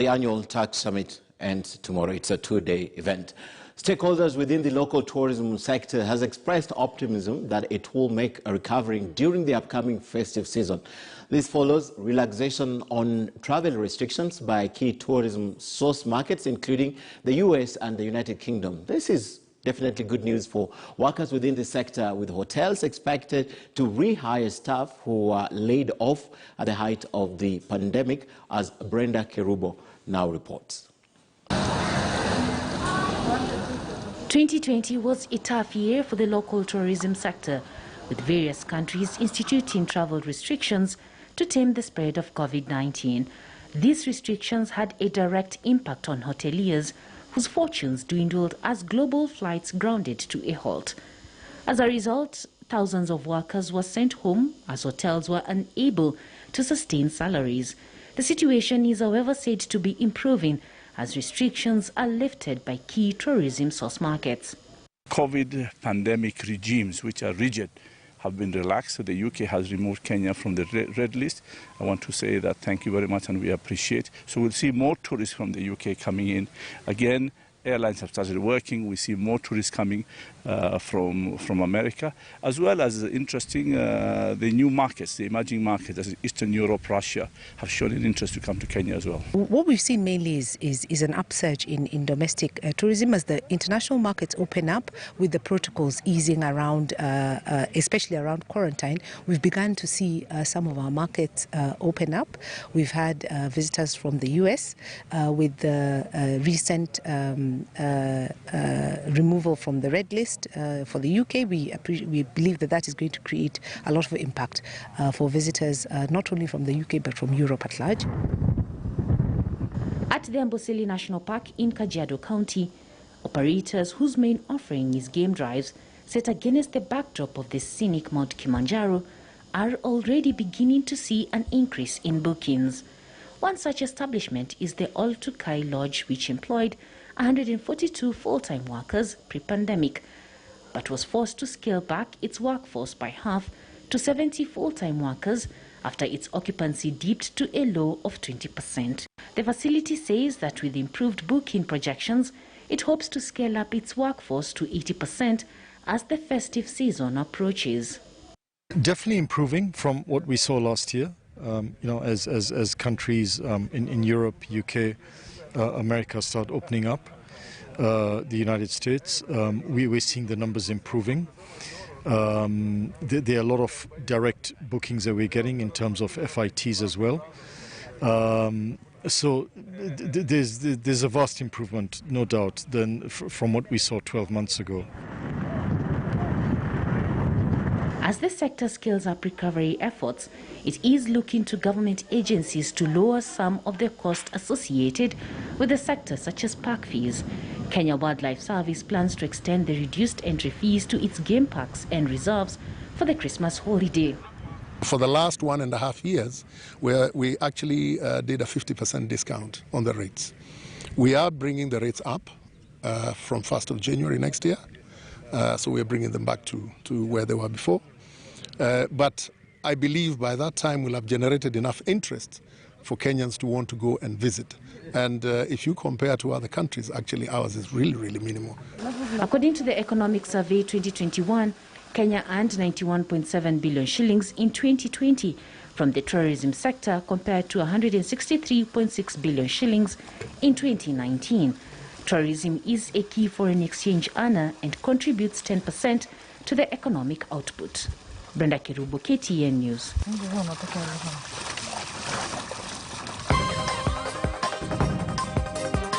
The annual tax summit ends tomorrow. It's a two-day event. Stakeholders within the local tourism sector has expressed optimism that it will make a recovery during the upcoming festive season. This follows relaxation on travel restrictions by key tourism source markets, including the US and the United Kingdom. This is definitely good news for workers within the sector, with hotels expected to rehire staff who were laid off at the height of the pandemic, as Brenda Kerubo now reports. 2020 was a tough year for the local tourism sector, with various countries instituting travel restrictions to tame the spread of COVID-19. These restrictions had a direct impact on hoteliers, whose fortunes dwindled as global flights grounded to a halt. As a result, thousands of workers were sent home as hotels were unable to sustain salaries. The situation is, however, said to be improving as restrictions are lifted by key tourism source markets. COVID pandemic regimes, which are rigid, have been relaxed. So the UK has removed Kenya from the red list. I want to say that thank you very much and we appreciate. So we'll see more tourists from the UK coming in. Again, airlines have started working. We see more tourists coming from America, as well as interesting the new markets, the emerging markets, as Eastern Europe, Russia, have shown an interest to come to Kenya as well. What we've seen mainly is an upsurge in domestic tourism as the international markets open up, with the protocols easing around, especially around quarantine. We've begun to see some of our markets open up. We've had visitors from the US with the recent removal from the red list for the UK. We believe that is going to create a lot of impact for visitors, not only from the UK but from Europe at large. At the Amboseli National Park in Kajiado County, operators whose main offering is game drives, set against the backdrop of the scenic Mount Kilimanjaro, are already beginning to see an increase in bookings. One such establishment is the All-to-Kai Lodge, which employed 142 full-time workers pre-pandemic, but was forced to scale back its workforce by half to 70 full-time workers after its occupancy dipped to a low of 20%. The facility says that with improved booking projections, it hopes to scale up its workforce to 80% as the festive season approaches. Definitely improving from what we saw last year. As countries in Europe, UK, America start opening up, the United States, we're seeing the numbers improving. There are a lot of direct bookings that we're getting in terms of FITs as well. So there's a vast improvement, no doubt, from what we saw 12 months ago. As the sector scales up recovery efforts, it is looking to government agencies to lower some of the costs associated with the sector, such as park fees. Kenya Wildlife Service plans to extend the reduced entry fees to its game parks and reserves for the Christmas holiday. For the last 1.5 years, we actually did a 50% discount on the rates. We are bringing the rates up from 1st of January next year. So we're bringing them back to where they were before. But I believe by that time we'll have generated enough interest for Kenyans to want to go and visit. And if you compare to other countries, actually ours is really, really minimal. According to the Economic Survey 2021, Kenya earned 91.7 billion shillings in 2020 from the tourism sector, compared to 163.6 billion shillings in 2019. Tourism is a key foreign exchange earner and contributes 10% to the economic output. Brenda Kerubo, KTN News.